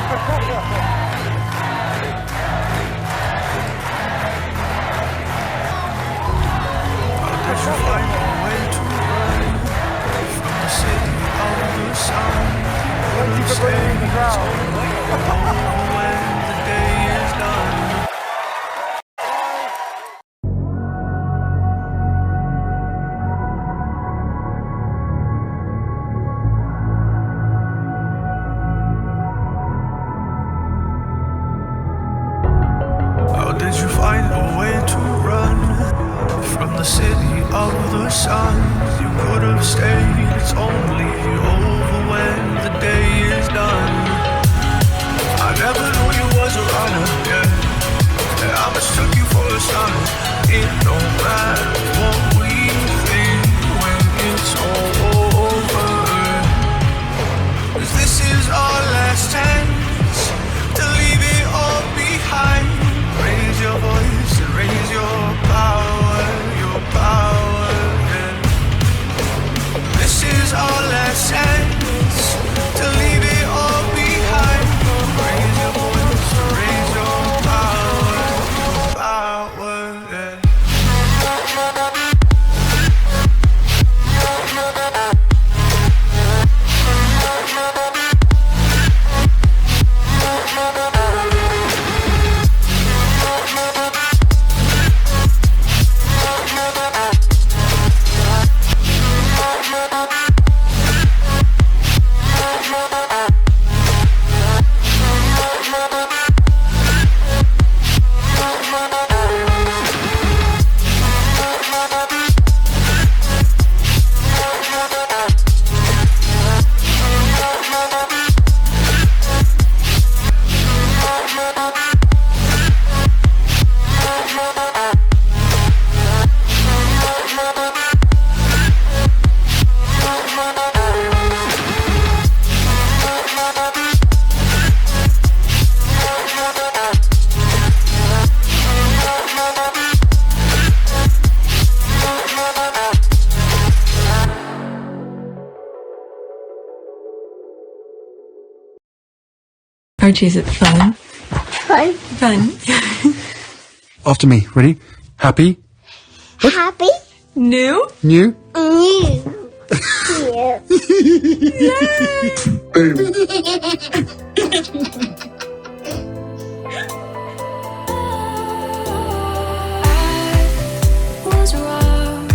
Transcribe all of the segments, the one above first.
How did you find a way to run from the city of the sun? You could have stayed, it's only over when the day is done. I never knew you was a runner, yeah. And I mistook you for a son. It don't matter what we think when it's all over. 'Cause this is our last chance to leave it all behind. Raise your voice and raise your power, yeah. This is our last chance to leave it all behind. Raise your voice and raise your power, yeah. Archie, is it fun? Fun. Fun. After me. Ready? Happy? Happy. New? New? New. Yeah. Boom. Was wrong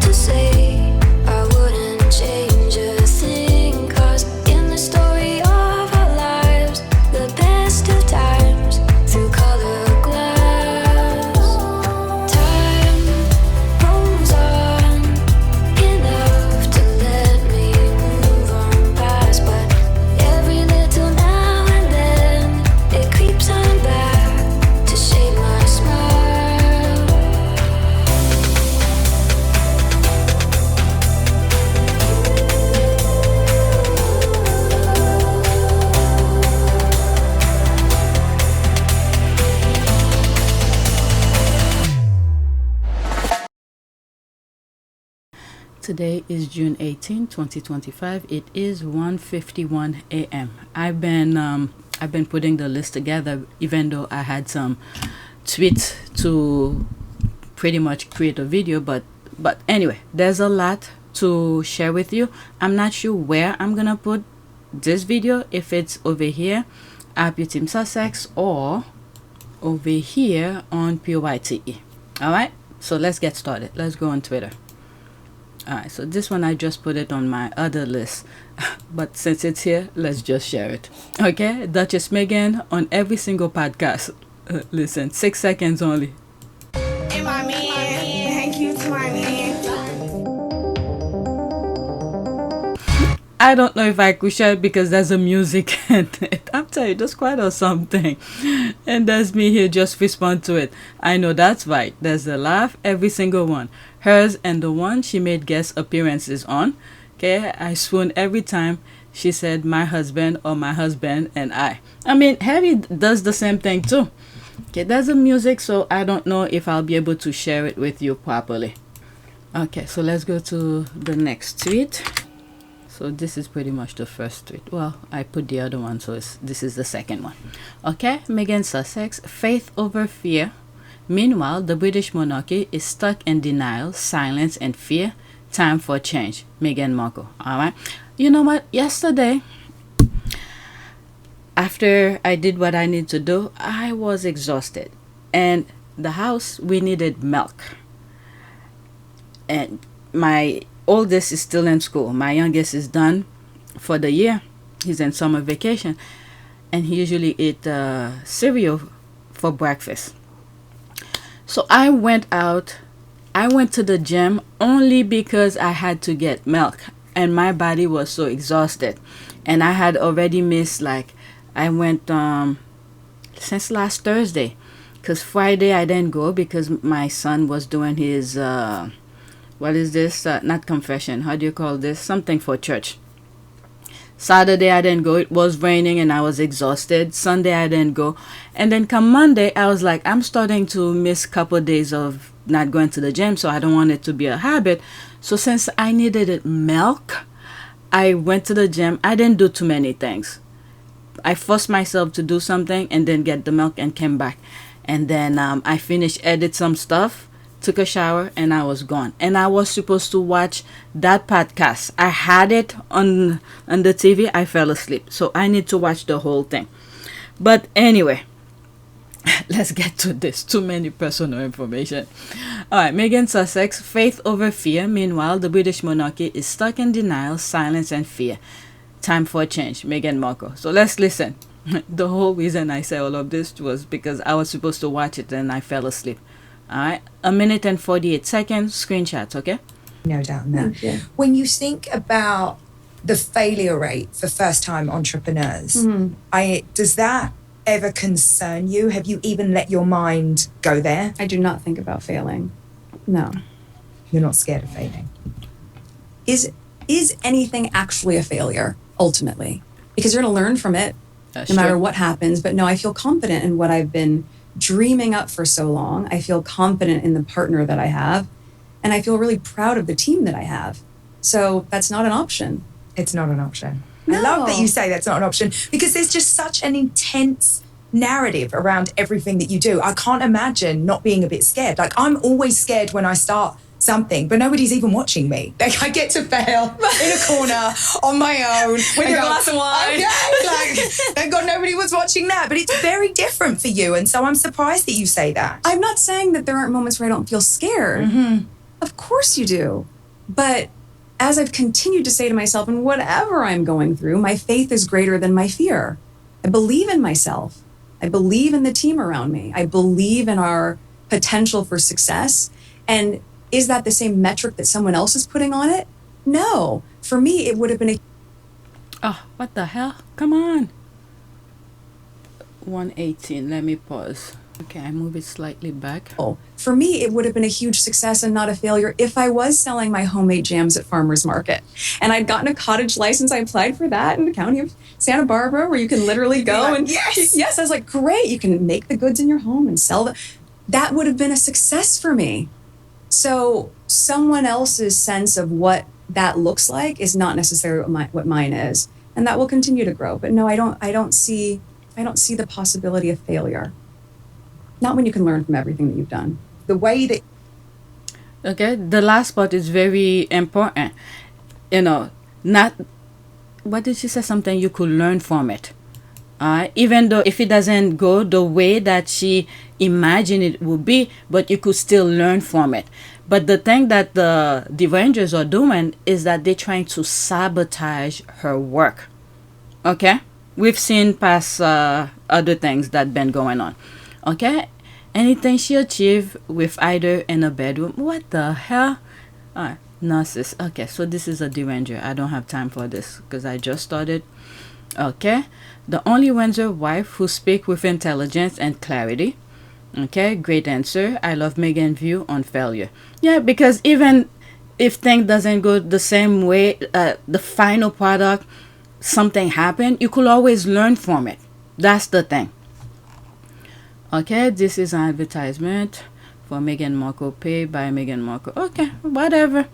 to say I wouldn't change a thing, 'cause in the story of our lives, the best of times through color glass, time rolls on enough to let me move on past, but every little now and then it creeps on back to shape my smile. Today is June 18, 2025. It is 1:51 a.m. I've been putting the list together, even though I had some tweets to pretty much create a video, but anyway, there's a lot to share with you. I'm not sure where I'm gonna put this video, if it's over here at Team Sussex or over here on PYTE. All right, so let's get started. Let's go on Twitter. Alright, so this one I just put it on my other list, but since it's here, let's just share it. Okay, Duchess Meghan on every single podcast. Listen, 6 seconds only. And my man. Thank you to my man. I don't know if I could share it because there's a music and I'm telling you, that's quite or something. And there's me here just respond to it. I know that's right. There's a laugh, every single one. Hers and the one she made guest appearances on. Okay, I swoon every time she said my husband or my husband and I. I mean, Harry does the same thing too. Okay, there's a music, so I don't know if I'll be able to share it with you properly. Okay, so let's go to the next tweet. So this is pretty much the first tweet. Well, I put the other one, so this is the second one. Okay, Meghan Sussex, faith over fear. Meanwhile, the British monarchy is stuck in denial, silence, and fear. Time for change. Meghan Markle. All right. You know what? Yesterday, after I did what I need to do, I was exhausted. And the house, we needed milk. And my oldest is still in school. My youngest is done for the year. He's in summer vacation. And he usually eat cereal for breakfast. So I went to the gym only because I had to get milk. And my body was so exhausted. And I had already missed, like, I went since last Thursday. Because Friday I didn't go because my son was doing his... what is this? Not confession. How do you call this? Something for church. Saturday I didn't go. It was raining and I was exhausted. Sunday I didn't go. And then come Monday, I was like, I'm starting to miss a couple of days of not going to the gym. So I don't want it to be a habit. So since I needed milk, I went to the gym. I didn't do too many things. I forced myself to do something and then get the milk and came back. And then I finished, edit some stuff. Took a shower and I was gone. And I was supposed to watch that podcast. I had it on the TV. I fell asleep. So I need to watch the whole thing. But anyway, let's get to this. Too many personal information. All right, Meghan Sussex, faith over fear. Meanwhile, the British monarchy is stuck in denial, silence, and fear. Time for a change. Meghan Markle. So let's listen. The whole reason I said all of this was because I was supposed to watch it and I fell asleep. All right, 1 minute and 48 seconds, screenshots, okay? No doubt in that. When you think about the failure rate for first-time entrepreneurs, does that ever concern you? Have you even let your mind go there? I do not think about failing. No. You're not scared of failing? Is anything actually a failure, ultimately? Because you're going to learn from it, no matter what happens. But no, I feel confident in what I've been dreaming up for so long. I feel confident in the partner that I have, and I feel really proud of the team that I have. So that's not an option. It's not an option. No. I love that you say that's not an option, because there's just such an intense narrative around everything that you do. I can't imagine not being a bit scared. Like, I'm always scared when I start something, but nobody's even watching me. Like, I get to fail in a corner on my own with your glass of wine. Okay, like, thank God nobody was watching that. But it's very different for you, and so I'm surprised that you say that. I'm not saying that there aren't moments where I don't feel scared. Of course you do. But as I've continued to say to myself, and whatever I'm going through, my faith is greater than my fear. I believe in myself. I believe in the team around me. I believe in our potential for success. And is that the same metric that someone else is putting on it? No. For me, it would have been a... Oh, what the hell? Come on. 118. Let me pause. Okay, I move it slightly back. Oh, for me, it would have been a huge success and not a failure if I was selling my homemade jams at Farmer's Market. And I'd gotten a cottage license. I applied for that in the county of Santa Barbara, where you can literally go and... Yes, I was like, great. You can make the goods in your home and sell them. That would have been a success for me. So someone else's sense of what that looks like is not necessarily what mine is, and that will continue to grow. But no, I don't see the possibility of failure. Not when you can learn from everything that you've done. The way that... Okay, the last part is very important. You know, not... What did she say? Something you could learn from it. Even though if it doesn't go the way that she imagined it would be, but you could still learn from it. But the thing that the Rangers are doing is that they're trying to sabotage her work. Okay? We've seen past other things that been going on. Okay? Anything she achieved with either in a bedroom. What the hell? Nurses. Okay, so this is a Ranger. I don't have time for this because I just started. Okay? The only Windsor wife who speak with intelligence and clarity. Okay, great answer. I love Meghan's view on failure. Yeah, because even if things doesn't go the same way, the final product, something happened, you could always learn from it. That's the thing. Okay, this is an advertisement for Meghan Markle, paid by Meghan Markle. Okay, whatever.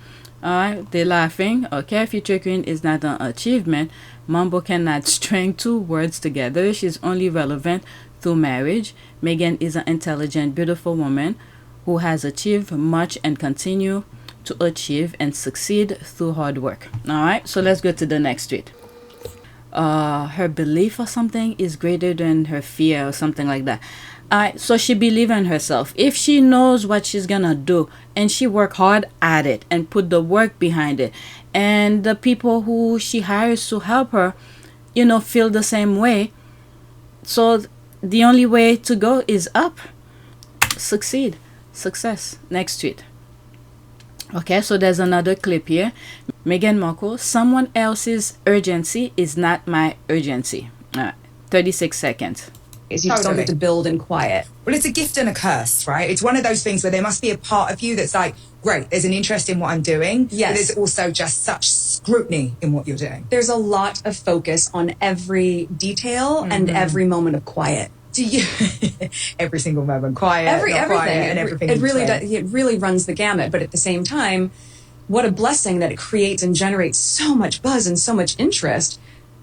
Alright, they're laughing. Okay, future queen is not an achievement. Mambo cannot string two words together. She's only relevant through marriage. Meghan is an intelligent, beautiful woman who has achieved much and continue to achieve and succeed through hard work. Alright, so let's go to the next tweet. Her belief or something is greater than her fear or something like that. So she believes in herself. If she knows what she's gonna do and she work hard at it and put the work behind it, and the people who she hires to help her, feel the same way, so the only way to go is up. Succeed. Success. Next tweet. Okay, so there's another clip here. Meghan Markle, someone else's urgency is not my urgency. 36 seconds. Is you just don't get to build in quiet. Well, it's a gift and a curse, right? It's one of those things where there must be a part of you that's like, great, there's an interest in what I'm doing. Yes. But there's also just such scrutiny in what you're doing. There's a lot of focus on every detail and every moment of quiet. Do you every single moment quiet, everything, quiet, and everything? It really does. It really runs the gamut. But at the same time, what a blessing that it creates and generates so much buzz and so much interest.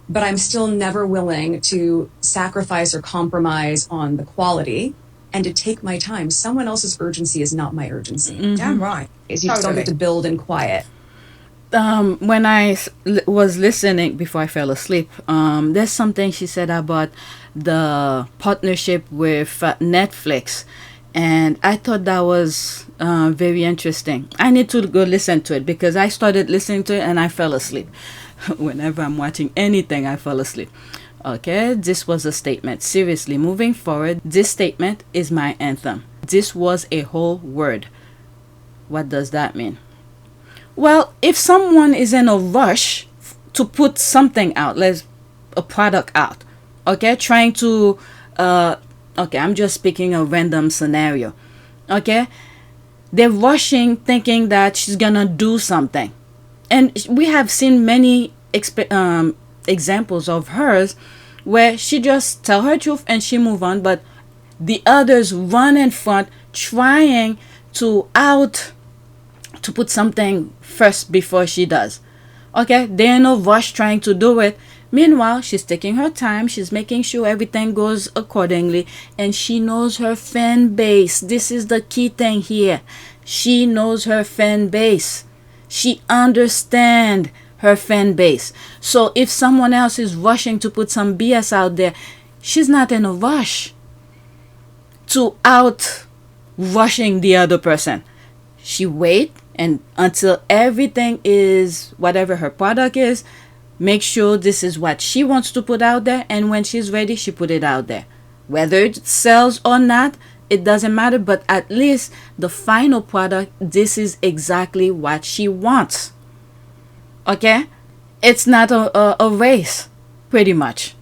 But I'm still never willing to sacrifice or compromise on the quality and to take my time. Someone else's urgency is not my urgency. Damn right. Is you just don't get to build in quiet. When I was listening before I fell asleep, there's something she said about the partnership with Netflix, and I thought that was very interesting. I need to go listen to it because I started listening to it and I fell asleep. Whenever I'm watching anything, I fall asleep. Okay, this was a statement. Seriously, moving forward, this statement is my anthem. This was a whole word. What does that mean? Well, if someone is in a rush to put something out, a product out, okay, trying to, okay, I'm just speaking a random scenario, okay, they're rushing thinking that she's gonna do something. And we have seen many examples of hers where she just tell her truth and she move on, but the others run in front trying to put something first before she does. Okay, they're in a rush trying to do it. Meanwhile, she's taking her time. She's making sure everything goes accordingly. And she knows her fan base. This is the key thing here. She knows her fan base. She understands her fan base. So if someone else is rushing to put some BS out there, she's not in a rush to rushing the other person. She wait and until everything is whatever her product is, make sure this is what she wants to put out there, and when she's ready, she put it out there. Whether it sells or not, it doesn't matter, but at least the final product, this is exactly what she wants. Okay? It's not a race, pretty much.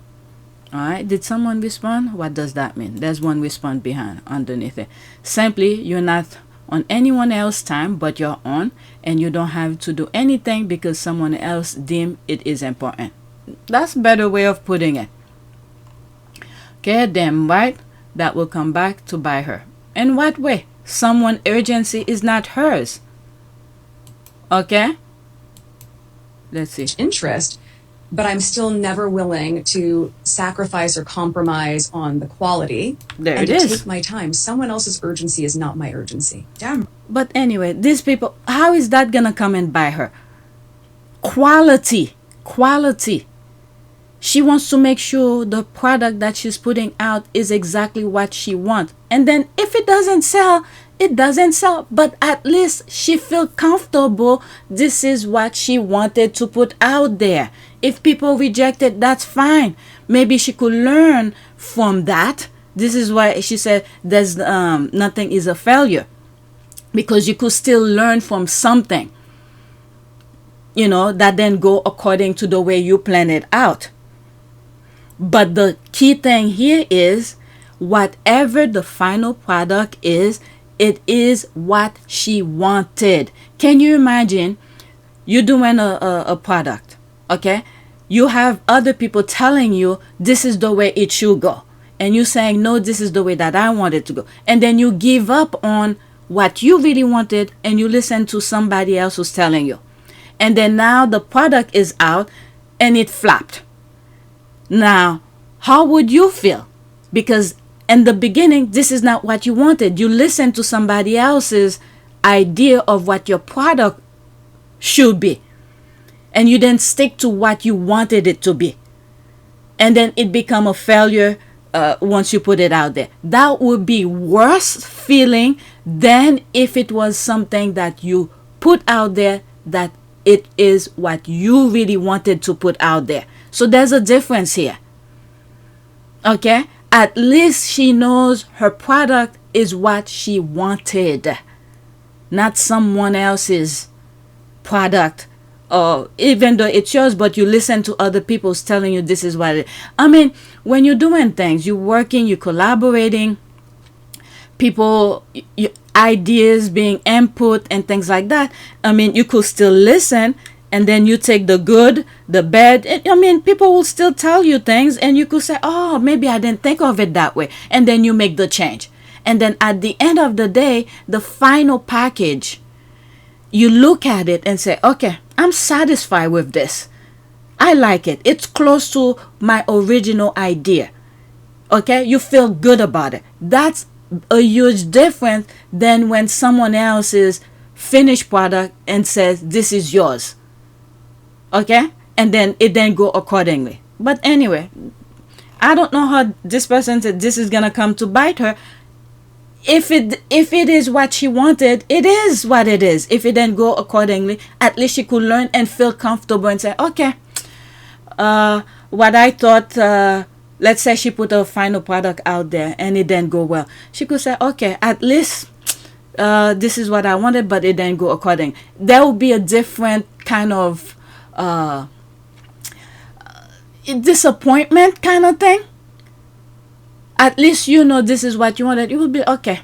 Alright, did someone respond? What does that mean? There's one response underneath it. Simply, you're not on anyone else's time but your own, and you don't have to do anything because someone else deem it is important. That's a better way of putting it. Okay, damn right, that will come back to bite her. In what way? Someone's urgency is not hers. Okay? Let's see. Interest, but I'm still never willing to sacrifice or compromise on the quality. There and it to is. take my time. Someone else's urgency is not my urgency. Damn. But anyway, these people, how is that gonna come and buy her? Quality. She wants to make sure the product that she's putting out is exactly what she wants. And then if it doesn't sell, it doesn't sell. But at least she feels comfortable. This is what she wanted to put out there. If people reject it, that's fine. Maybe she could learn from that. This is why she said there's nothing is a failure. Because you could still learn from something. You know, that then go according to the way you plan it out. But the key thing here is whatever the final product is, it is what she wanted. Can you imagine you doing a product, okay? You have other people telling you this is the way it should go. And you saying, no, this is the way that I want it to go. And then you give up on what you really wanted and you listen to somebody else who's telling you. And then now the product is out and it flopped. Now, how would you feel? Because in the beginning, this is not what you wanted. You listened to somebody else's idea of what your product should be. And you didn't stick to what you wanted it to be. And then it become a failure once you put it out there. That would be worse feeling than if it was something that you put out there that it is what you really wanted to put out there. So there's a difference here. Okay? At least she knows her product is what she wanted, not someone else's product. Or even though it's yours, but you listen to other people's telling you this is what it. I mean, when you're doing things, you're working, you're collaborating, people, ideas being input and things like that. I mean, you could still listen, and then you take the good, the bad. I mean, people will still tell you things, and you could say, oh, maybe I didn't think of it that way. And then you make the change. And then at the end of the day, the final package, you look at it and say, okay, I'm satisfied with this. I like it. It's close to my original idea. Okay? You feel good about it. That's a huge difference than when someone else's finished product and says, this is yours. Okay? And then it then go accordingly. But anyway, I don't know how this person said this is going to come to bite her. If it is what she wanted, it is what it is. If it didn't go accordingly, at least she could learn and feel comfortable and say, okay, what I thought, let's say she put a final product out there and it didn't go well. She could say, okay, at least this is what I wanted, but it didn't go according. There will be a different kind of disappointment kind of thing. At least you know this is what you wanted. You will be okay.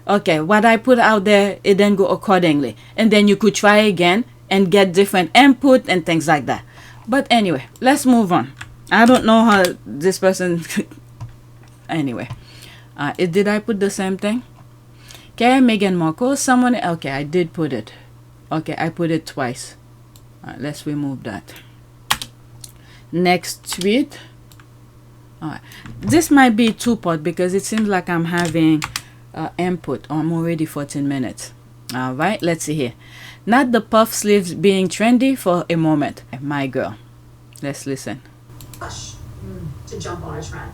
Okay, what I put out there, it didn't go accordingly. And then you could try again and get different input and things like that. But anyway, let's move on. I don't know how this person... Anyway, did I put the same thing? Okay, Meghan Markle, someone... Okay, I did put it. Okay, I put it twice. Let's remove that. Next tweet. Alright, this might be two-part because it seems like I'm having input. I'm already 14 minutes. Alright, let's see here. Not the puff sleeves being trendy for a moment. My girl. Let's listen. Rush to jump on a trend.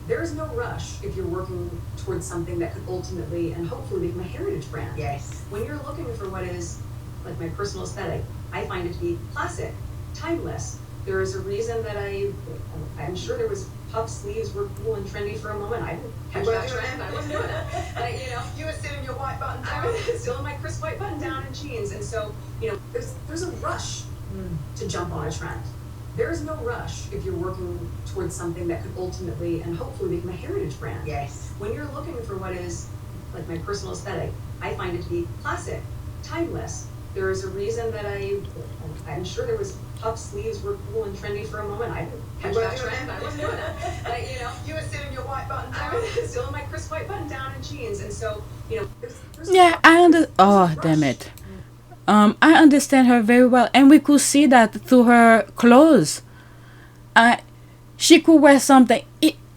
There is no rush if you're working towards something that could ultimately and hopefully become a heritage brand. Yes. When you're looking for what is like my personal aesthetic, I find it to be classic, timeless. There is a reason that I'm sure there was puff sleeves were cool and trendy for a moment. I didn't catch that trend. I wasn't doing it. But, you know, You were still in your white button down. I was still in my crisp white button down and jeans. And so, you know, there's a rush to jump on a trend. There is no rush if you're working towards something that could ultimately and hopefully become a heritage brand. Yes. When you're looking for what is like my personal aesthetic, I find it to be classic, timeless. There is a reason that I'm sure there was puff sleeves were cool and trendy for a moment. I didn't catch that trend. I wasn't doing it. But, you know, You were still in your white button down. I was still in my crisp white button down and jeans. And so, you know, there's Yeah, oh, damn it. I understand her very well. And we could see that through her clothes. She could wear something.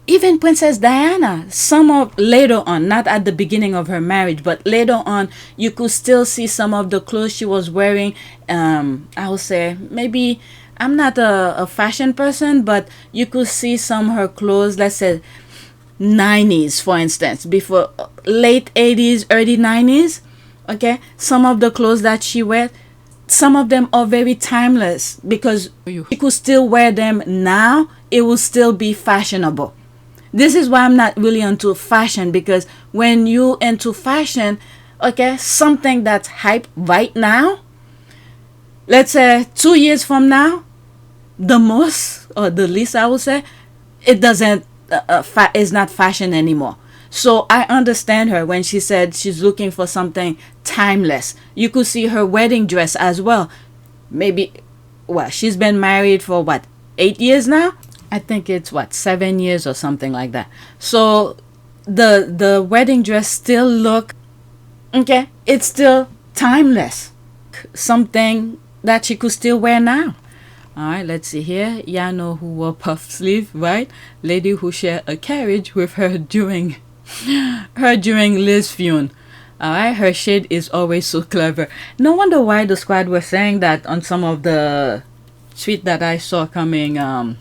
Even Princess Diana, some of later on, not at the beginning of her marriage, but later on, you could still see some of the clothes she was wearing. I would say maybe I'm not a fashion person, but you could see some of her clothes, let's say 90s, for instance, before late 80s, early 90s. Okay, some of the clothes that she wear, some of them are very timeless because you could still wear them now. It will still be fashionable. This is why I'm not really into fashion, because when you into fashion, okay, something that's hype right now, let's say 2 years from now, the most or the least I would say, it doesn't is not fashion anymore. So I understand her when she said she's looking for something timeless. You could see her wedding dress as well. Maybe, well, she's been married for what, 8 years now? I think it's what, 7 years or something like that. So the wedding dress still look, okay, it's still timeless. Something that she could still wear now. All right, let's see here. Y'all know who wore puff sleeve, right? Lady who shared a carriage with her during Liz Fune. All right, her shade is always so clever. No wonder why the squad was saying that on some of the tweet that I saw coming on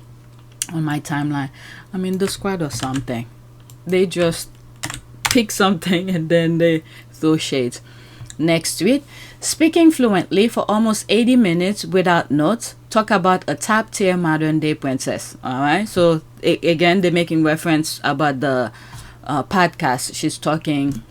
my timeline. I mean, the squad or something. They just pick something and then they throw shades. Next tweet. Speaking fluently for almost 80 minutes without notes. Talk about a top tier modern day princess. All right. So again, they're making reference about the podcast. She's talking.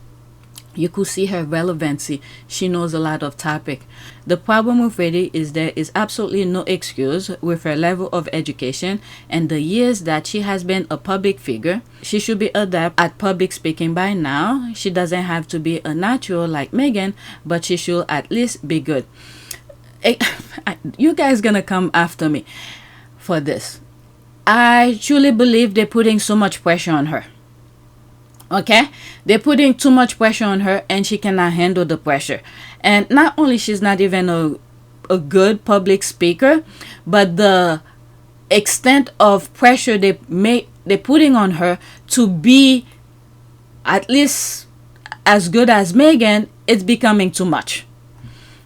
You could see her relevancy. She knows a lot of topic. The problem with Grede is there is absolutely no excuse with her level of education and the years that she has been a public figure. She should be adept at public speaking by now. She doesn't have to be a natural like Meghan, but she should at least be good. You guys gonna come after me for this. I truly believe they're putting so much pressure on her. Okay, they're putting too much pressure on her and she cannot handle the pressure. And not only she's not even a good public speaker, but the extent of pressure they're putting on her to be at least as good as Meghan, it's becoming too much.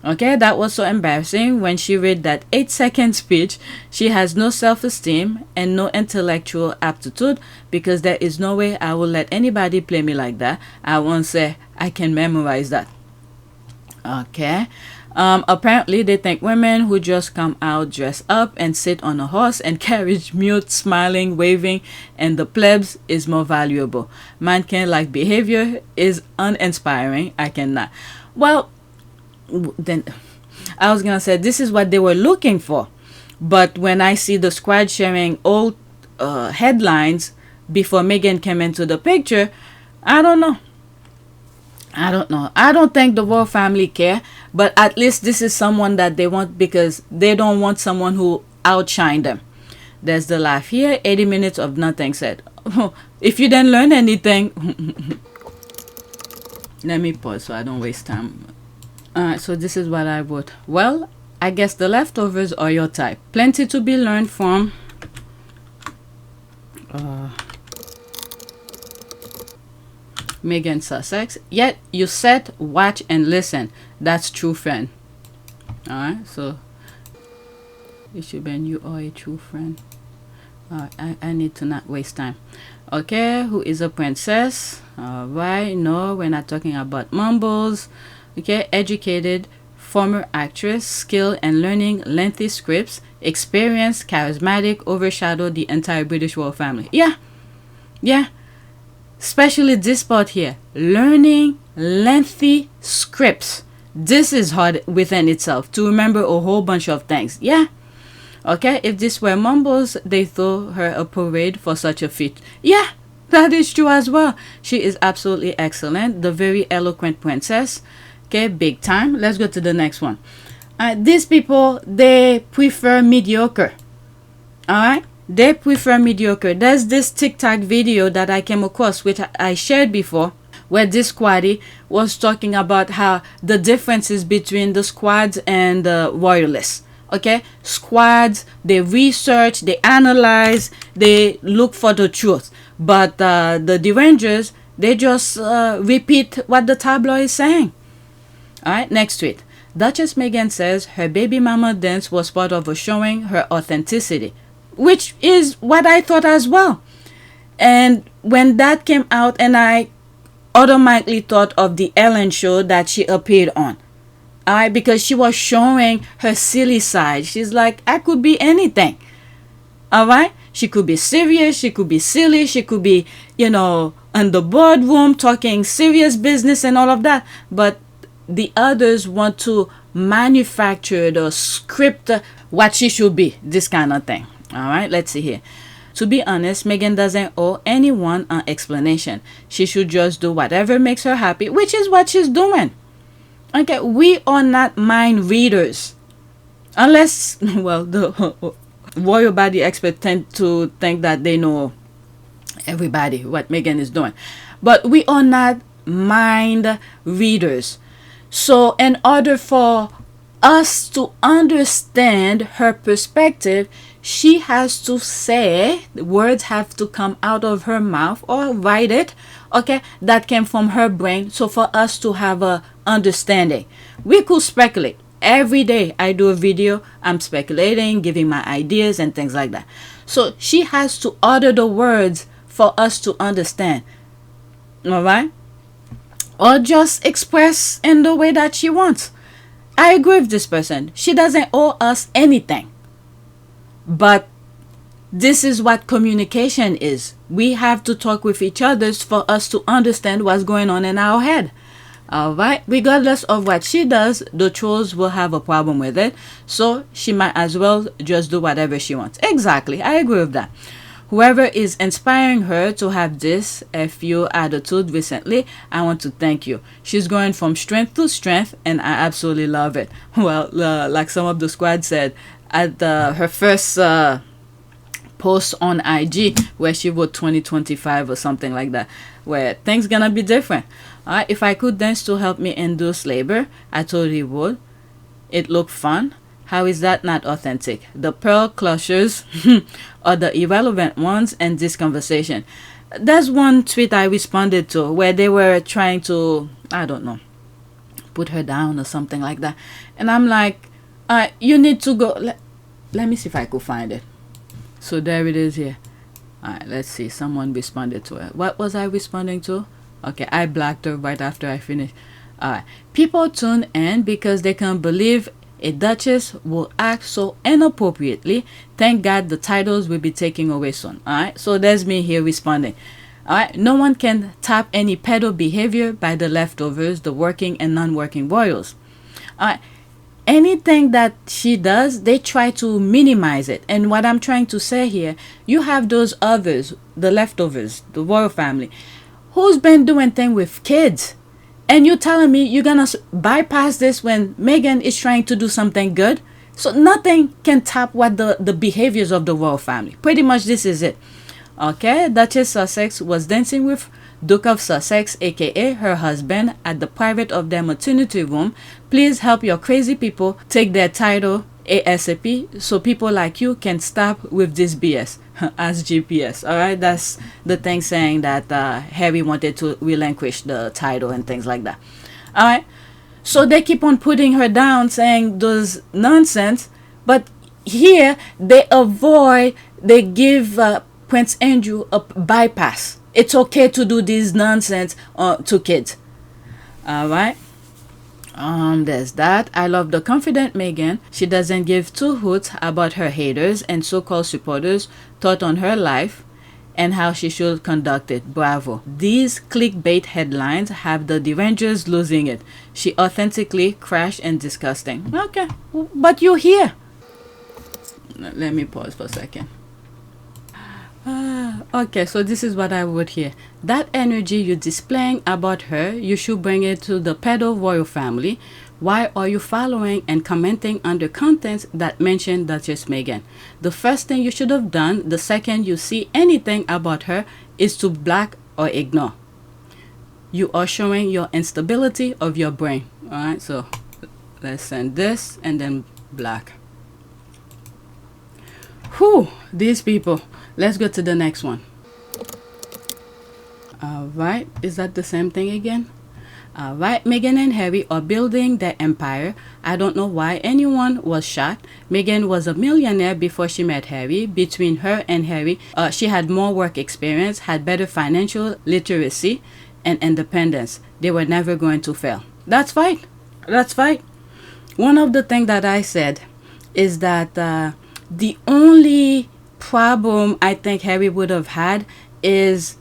Okay, that was so embarrassing when she read that 8-second speech. She has no self-esteem and no intellectual aptitude because there is no way I will let anybody play me like that. I won't say I can memorize that. Okay. Apparently they think women who just come out, dress up and sit on a horse and carriage mute, smiling, waving, and the plebs is more valuable. Mannequin-like behavior is uninspiring. I cannot. Well, then I was gonna say this is what they were looking for, but when I see the squad sharing old headlines before Meghan came into the picture, I don't know. I don't think the royal family care, but at least this is someone that they want because they don't want someone who outshine them. There's the laugh here. 80 minutes of nothing said. If you didn't learn anything, let me pause so I don't waste time. Alright, so this is what I wrote. Well, I guess the leftovers are your type. Plenty to be learned from Meghan Sussex. Yet you sit, watch, and listen. That's true friend. Alright, so it should be you are a true friend. I need to not waste time. Okay, who is a princess? Alright, no, we're not talking about mumbles. Okay, educated, former actress, skill and learning lengthy scripts, experience, charismatic, overshadow the entire British royal family. Yeah. Especially this part here, learning lengthy scripts. This is hard within itself to remember a whole bunch of things. Yeah. Okay, if this were mumbles, they throw her a parade for such a feat. Yeah, that is true as well. She is absolutely excellent, the very eloquent princess. Okay, big time. Let's go to the next one. These people, they prefer mediocre. Alright? They prefer mediocre. There's this TikTok video that I came across, which I shared before, where this squaddy was talking about how the differences between the squads and the royalists. Okay? Squads, they research, they analyze, they look for the truth. But the derangers, they just repeat what the tabloid is saying. Alright, next tweet. Duchess Meghan says her baby mama dance was part of a showing her authenticity, which is what I thought as well. And when that came out, and I automatically thought of the Ellen show that she appeared on. Alright, because she was showing her silly side. She's like, I could be anything. Alright, she could be serious, she could be silly, she could be, in the boardroom talking serious business and all of that. But the others want to manufacture the script what she should be, this kind of thing. All right, let's see here. To be honest, Meghan doesn't owe anyone an explanation. She should just do whatever makes her happy, which is what she's doing. Okay, we are not mind readers, unless the royal body experts tend to think that they know everybody what Meghan is doing, but we are not mind readers. So in order for us to understand her perspective, she has to say, the words have to come out of her mouth or write it, okay, that came from her brain. So for us to have a understanding, we could speculate. Every day I do a video, I'm speculating, giving my ideas and things like that. So she has to utter the words for us to understand. All right? Or just express in the way that she wants. I agree with this person. She doesn't owe us anything. But this is what communication is. We have to talk with each other for us to understand what's going on in our head. Alright, regardless of what she does, the trolls will have a problem with it. So she might as well just do whatever she wants. Exactly, I agree with that. Whoever is inspiring her to have this FU attitude recently, I want to thank you. She's going from strength to strength, and I absolutely love it. Well, like some of the squad said, at her first post on IG, where she wrote 2025 or something like that, where things gonna be different. If I could dance to help me induce labor, I totally would. It looked fun. How is that not authentic? The pearl clutchers are the irrelevant ones in this conversation. That's one tweet I responded to where they were trying to, I don't know, put her down or something like that. And I'm like, you need to go. Let me see if I could find it. So there it is here. Alright, let's see. Someone responded to it. What was I responding to? Okay, I blacked her right after I finished. Alright. People tune in because they can't believe a duchess will act so inappropriately. Thank God the titles will be taken away soon. Alright, so there's me here responding. Alright, no one can tap any pedo behavior by the leftovers, the working and non-working royals. Alright, anything that she does, they try to minimize it. And what I'm trying to say here, you have those others, the leftovers, the royal family, who's been doing things with kids. And you're telling me you're gonna bypass this when Meghan is trying to do something good? So nothing can tap what the behaviors of the royal family. Pretty much this is it. Okay, Duchess Sussex was dancing with Duke of Sussex, aka her husband, at the private of their maternity room. Please help your crazy people take their title ASAP so people like you can stop with this BS. As GPS. Alright, that's the thing saying that Harry wanted to relinquish the title and things like that. Alright, so they keep on putting her down, saying those nonsense, but here they give Prince Andrew a bypass. It's okay to do this nonsense to kids. Alright, there's that. I love the confident Meghan. She doesn't give two hoots about her haters and so-called supporters thought on her life and how she should conduct it. Bravo. These clickbait headlines have the derangers losing it. She authentically crashed and disgusting. Okay, but you're here. Let me pause for a second. Okay, so this is what I would hear. That energy you're displaying about her, you should bring it to the pedo royal family. Why are you following and commenting under contents that mention Duchess Meghan? The first thing you should have done the second you see anything about her is to block or ignore. You are showing your instability of your brain. Alright, so let's send this and then block. Whew, these people. Let's go to the next one. Alright, is that the same thing again? Alright, Meghan and Harry are building their empire. I don't know why anyone was shocked. Meghan was a millionaire before she met Harry. Between her and Harry, she had more work experience, had better financial literacy and independence. They were never going to fail. That's fine. That's fine. One of the things that I said is that the only problem I think Harry would have had is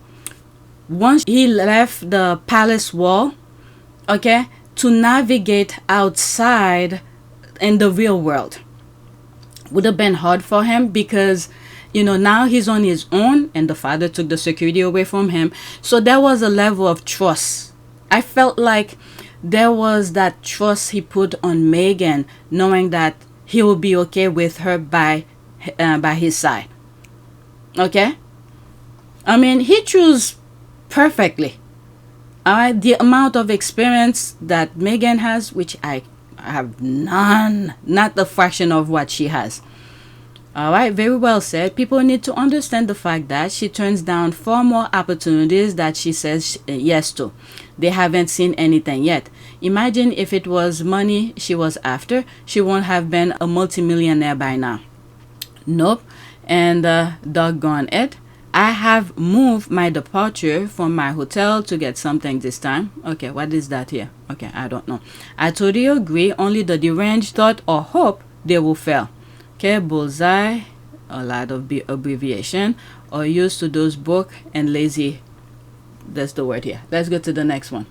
once he left the palace wall, okay, to navigate outside in the real world would have been hard for him because, you know, now he's on his own and the father took the security away from him. So there was a level of trust. I felt like there was that trust he put on Meghan, knowing that he will be okay with her by his side. Okay, I mean, he chose perfectly. All right, the amount of experience that Meghan has, which I have none, not the fraction of what she has. All right, very well said. People need to understand the fact that she turns down far more opportunities that she says yes to. They haven't seen anything yet. Imagine if it was money she was after, she won't have been a multimillionaire by now. Nope. And doggone it, I have moved my departure from my hotel to get something this time. Okay, what is that here? Okay, I don't know. I totally agree. Only the deranged thought or hope they will fail. Okay, bullseye, a lot of abbreviation, or used to those broke and lazy. That's the word here. Let's go to the next one.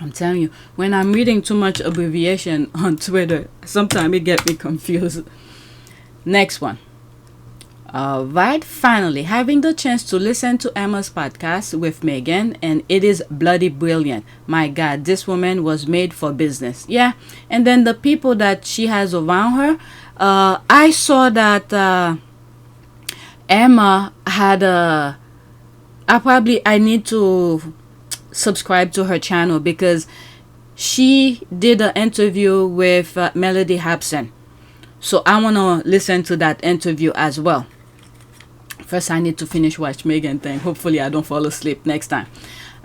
I'm telling you, when I'm reading too much abbreviation on Twitter, sometimes it gets me confused. Next one. Alright, finally having the chance to listen to Emma's podcast with Meghan, and it is bloody brilliant. My God, this woman was made for business. Yeah, and then the people that she has around her, I saw that Emma had I need to subscribe to her channel because she did an interview with Melody Hobson. So I want to listen to that interview as well. First, I need to finish watch Meghan thing. Hopefully, I don't fall asleep next time.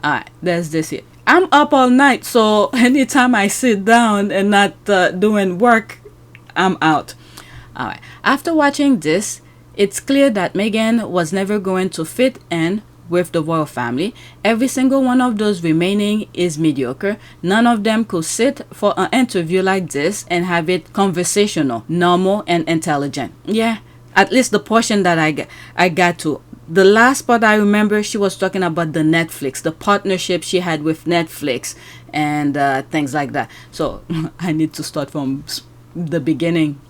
Alright, there's this here. I'm up all night, so anytime I sit down and not doing work, I'm out. Alright, after watching this, it's clear that Meghan was never going to fit in with the royal family. Every single one of those remaining is mediocre. None of them could sit for an interview like this and have it conversational, normal, and intelligent. Yeah. At least the portion that I got to. The last part I remember, she was talking about the Netflix, the partnership she had with Netflix and things like that. So I need to start from the beginning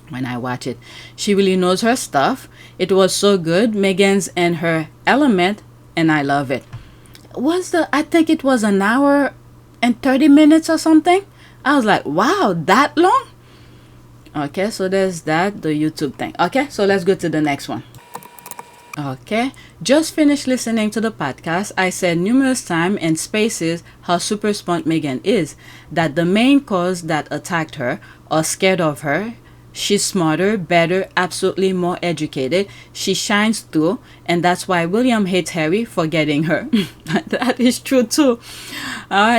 when I watch it. She really knows her stuff. It was so good. Meghan's in her element, and I love it. I think it was an hour and 30 minutes or something. I was like, wow, that long? Okay, so there's that, the YouTube thing. Okay, so let's go to the next one. Okay, just finished listening to the podcast. I said numerous times and spaces how super smart Meghan is, that the main cause that attacked her or scared of her, she's smarter, better, absolutely more educated. She shines through, and that's why William hates Harry for getting her. That is true too.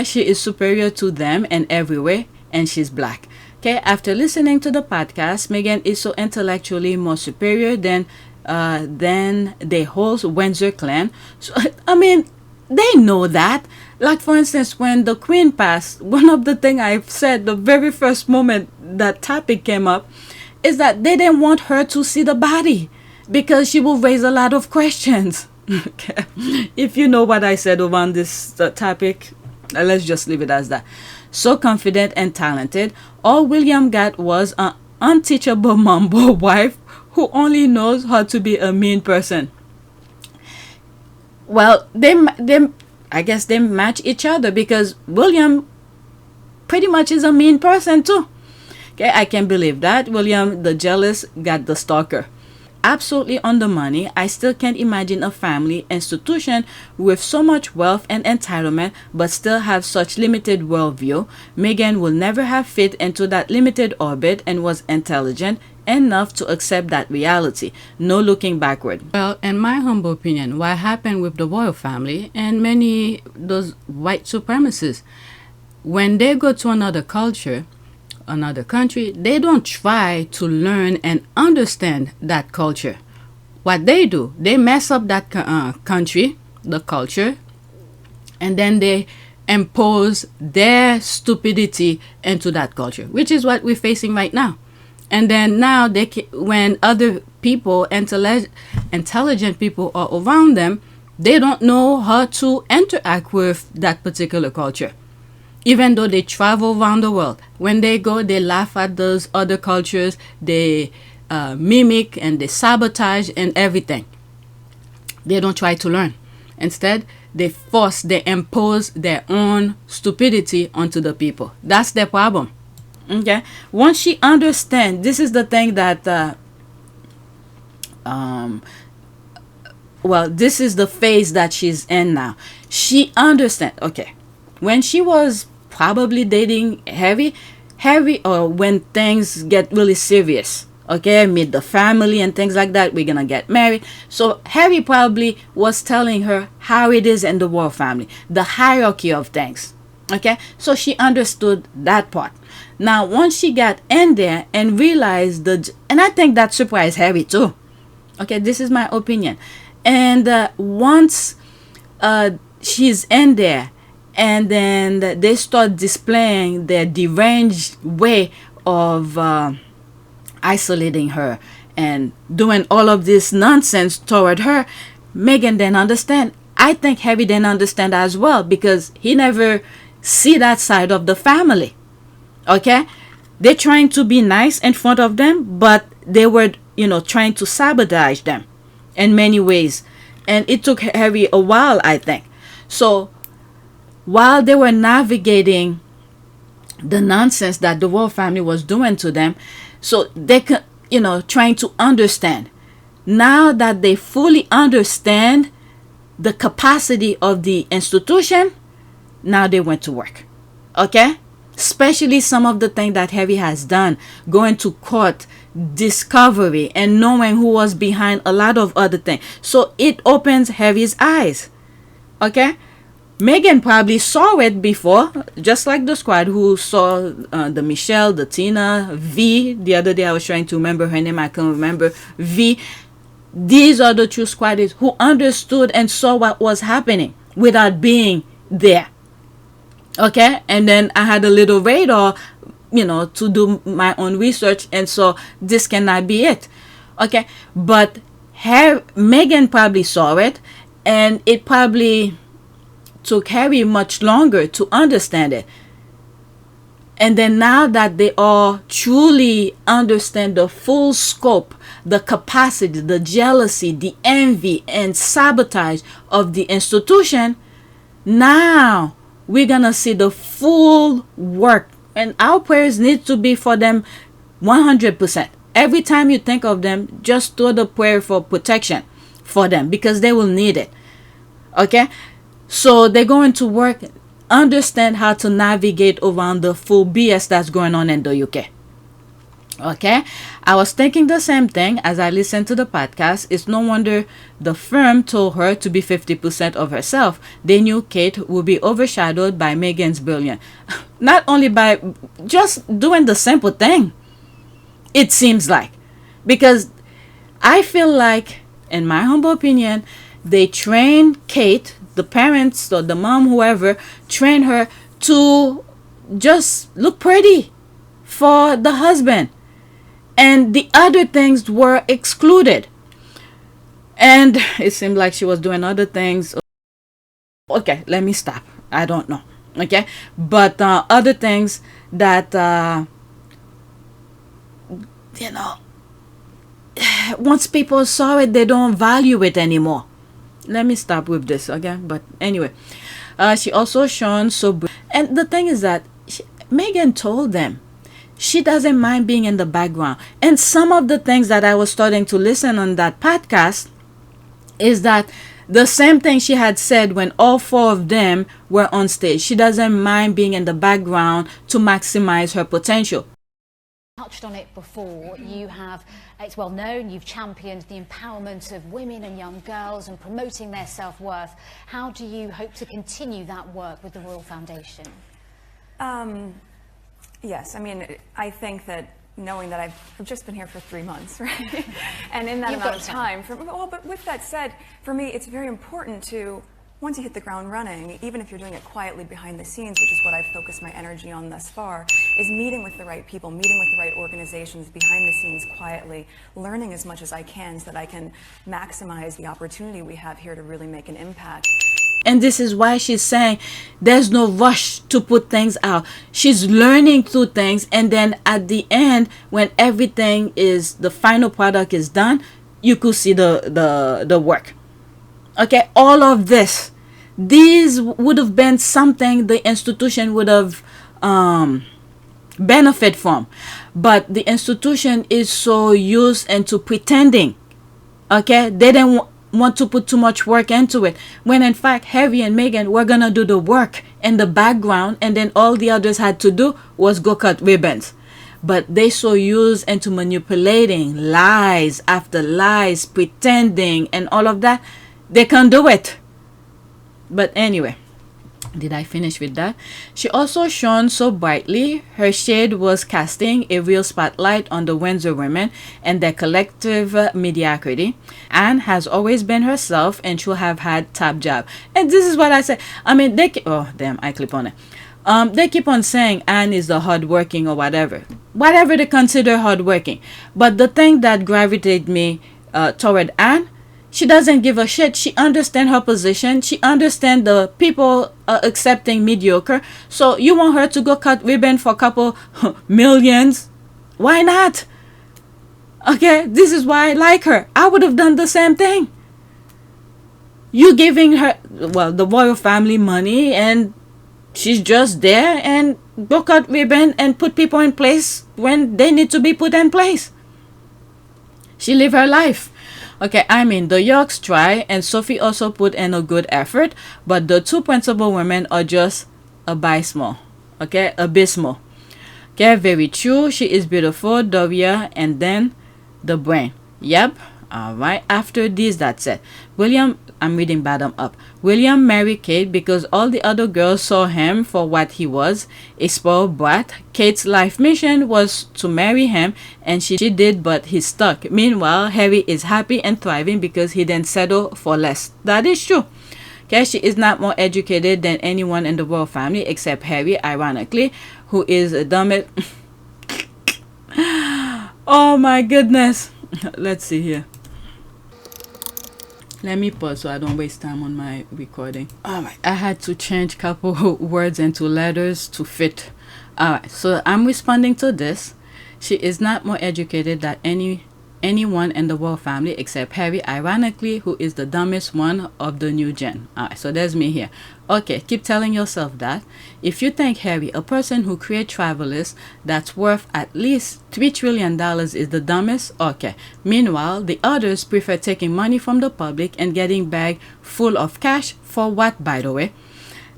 She is superior to them in every way, and she's black. Okay, after listening to the podcast, Meghan is so intellectually more superior than the whole Windsor clan. So, I mean, they know that. Like, for instance, when the Queen passed, one of the things I said the very first moment that topic came up is that they didn't want her to see the body because she will raise a lot of questions. Okay. If you know what I said around this topic, let's just leave it as that. So confident and talented. All William got was an unteachable mumble wife who only knows how to be a mean person. Well, I guess they match each other because William pretty much is a mean person too. Okay, I can believe that. William, the jealous, got the stalker. Absolutely on the money. I still can't imagine a family institution with so much wealth and entitlement but still have such limited worldview. Meghan will never have fit into that limited orbit and was intelligent enough to accept that reality. No looking backward. Well, in my humble opinion, what happened with the royal family and many those white supremacists, when they go to another culture, another country, they don't try to learn and understand that culture. What they do, they mess up that country, the culture, and then they impose their stupidity into that culture, which is what we're facing right now. And then now when other people, intelligent people are around them, they don't know how to interact with that particular culture. Even though they travel around the world, when they go, they laugh at those other cultures, they mimic and they sabotage and everything. They don't try to learn. Instead, they impose their own stupidity onto the people. That's their problem. Okay? Once she understands, this is the thing that well, this is the phase that she's in now. She understand. Okay, when she was probably dating Harry, or when things get really serious, okay, meet the family and things like that, we're gonna get married. So Harry probably was telling her how it is in the royal family, the hierarchy of things. Okay, so she understood that part. Now once she got in there and realized and I think that surprised Harry too. Okay, this is my opinion. And once she's in there, and then they start displaying their deranged way of isolating her and doing all of this nonsense toward her, Meghan didn't understand. I think Harry didn't understand as well, because he never see that side of the family. Okay, they're trying to be nice in front of them, but they were, trying to sabotage them in many ways, and it took Harry a while, I think. So while they were navigating the nonsense that the royal family was doing to them, so they could, trying to understand. Now that they fully understand the capacity of the institution, now they went to work. Okay, especially some of the things that Harry has done, going to court, discovery, and knowing who was behind a lot of other things. So it opens Harry's eyes. Okay, Meghan probably saw it before, just like the squad who saw the Michelle, the Tina, V. The other day I was trying to remember her name, I can't remember. V. These are the true squaddies who understood and saw what was happening without being there. Okay, and then I had a little radar, to do my own research, and so this cannot be it. Okay, but Meghan probably saw it, and it probably took Harry much longer to understand it. And then now that they all truly understand the full scope, the capacity, the jealousy, the envy, and sabotage of the institution, now we're gonna see the full work, and our prayers need to be for them 100%. Every time you think of them, just throw the prayer for protection for them, because they will need it. Okay, so they're going to work, understand how to navigate around the full BS that's going on in the UK. Okay, I was thinking the same thing as I listened to the podcast. It's no wonder the firm told her to be 50% of herself. They knew Kate would be overshadowed by Meghan's brilliance. Not only by just doing the simple thing, it seems like. Because I feel like, in my humble opinion, they trained Kate, the parents or the mom, whoever, trained her to just look pretty for the husband. And the other things were excluded. And it seemed like she was doing other things. Okay, let me stop. I don't know. Okay, but other things that, once people saw it, they don't value it anymore. Let me stop with this, okay? But anyway, she also shone so. And the thing is that Meghan told them she doesn't mind being in the background. And some of the things that I was starting to listen on that podcast is that the same thing she had said when all four of them were on stage. She doesn't mind being in the background to maximize her potential. Touched on it before. It's well known, you've championed the empowerment of women and young girls and promoting their self-worth. How do you hope to continue that work with the Royal Foundation? Yes, I mean, I think that knowing that I've just been here for 3 months, right? And in that amount of time, but with that said, for me, it's very important to, once you hit the ground running, even if you're doing it quietly behind the scenes, which is what I've focused my energy on thus far, is meeting with the right people, meeting with the right organizations behind the scenes quietly, learning as much as I can so that I can maximize the opportunity we have here to really make an impact. And this is why she's saying there's no rush to put things out. She's learning through things, and then at the end, when everything is, the final product is done, you could see the work. Okay, all of these would have been something the institution would have benefit from, but the institution is so used into pretending. Okay, they didn't want to put too much work into it. When in fact, Harry and Meghan were gonna do the work in the background, and then all the others had to do was go cut ribbons. But they so used into manipulating, lies after lies, pretending, and all of that, they can't do it. But anyway, did I finish with that? She also shone so brightly, her shade was casting a real spotlight on the Windsor women and their collective mediocrity. Anne has always been herself and she'll have had top job. And this is what I say. I mean, oh damn, I clip on it. They keep on saying Anne is the hardworking or whatever they consider hardworking. But the thing that gravitated me toward Anne, she doesn't give a shit. She understands her position. She understands the people accepting mediocre. So you want her to go cut ribbon for a couple millions? Why not? Okay, this is why I like her. I would have done the same thing. You giving her, well, the royal family money, and she's just there and go cut ribbon and put people in place when they need to be put in place. She live her life. Okay, I mean, the Yorks try, and Sophie also put in a good effort, but the two principal women are just abysmal. Okay, abysmal. Okay, very true. She is beautiful, Doria, and then the brain. Yep. All right. After this, that's it. William, I'm reading bottom up. William married Kate because all the other girls saw him for what he was, a spoiled brat. Kate's life mission was to marry him, and she did, but he stuck. Meanwhile, Harry is happy and thriving because he didn't settle for less. That is true. Okay, she is not more educated than anyone in the royal family except Harry, ironically, who is a dumbest. Oh my goodness. Let's see here. Let me pause so I don't waste time on my recording. Alright, I had to change a couple words into letters to fit. Alright, so I'm responding to this. She is not more educated than anyone in the royal family except Harry, ironically, who is the dumbest one of the new gen. Alright, so there's me here. Okay, keep telling yourself that. If you think Harry, a person who creates travelers that's worth at least $3 trillion, is the dumbest, okay. Meanwhile, the others prefer taking money from the public and getting bag full of cash. For what, by the way?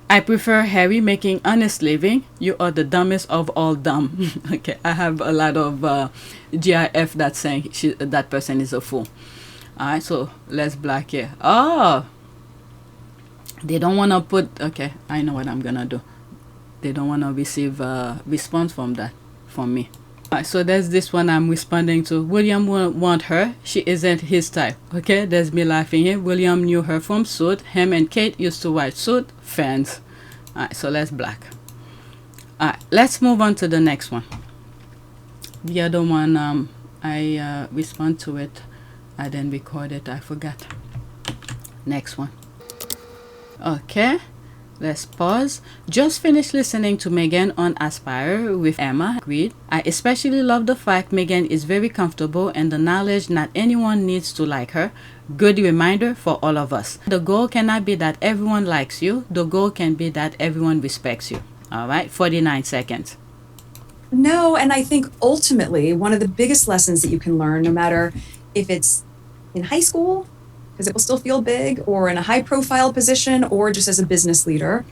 I prefer Harry making honest living. You are the dumbest of all dumb. Okay, I have a lot of GIF that's saying that person is a fool. Alright, so let's black here. Oh, they don't want to put, okay, I know what I'm gonna do. They don't want to receive a response from me. Alright, so there's this one I'm responding to. William won't want her. She isn't his type. Okay, there's me laughing here. William knew her from Suit. Him and Kate used to watch Suit. Fans. Alright, so let's black. Alright, let's move on to the next one. The other one, I respond to it. I didn't record it. I forgot. Next one. Okay, let's pause. Just finished listening to Meghan on Aspire with Emma Grede. I especially love the fact Meghan is very comfortable and the knowledge not anyone needs to like her. Good reminder for all of us. The goal cannot be that everyone likes you. The goal can be that everyone respects you. All right, 49 seconds. No, and I think ultimately one of the biggest lessons that you can learn, no matter if it's in high school, because it will still feel big, or in a high profile position, or just as a business leader,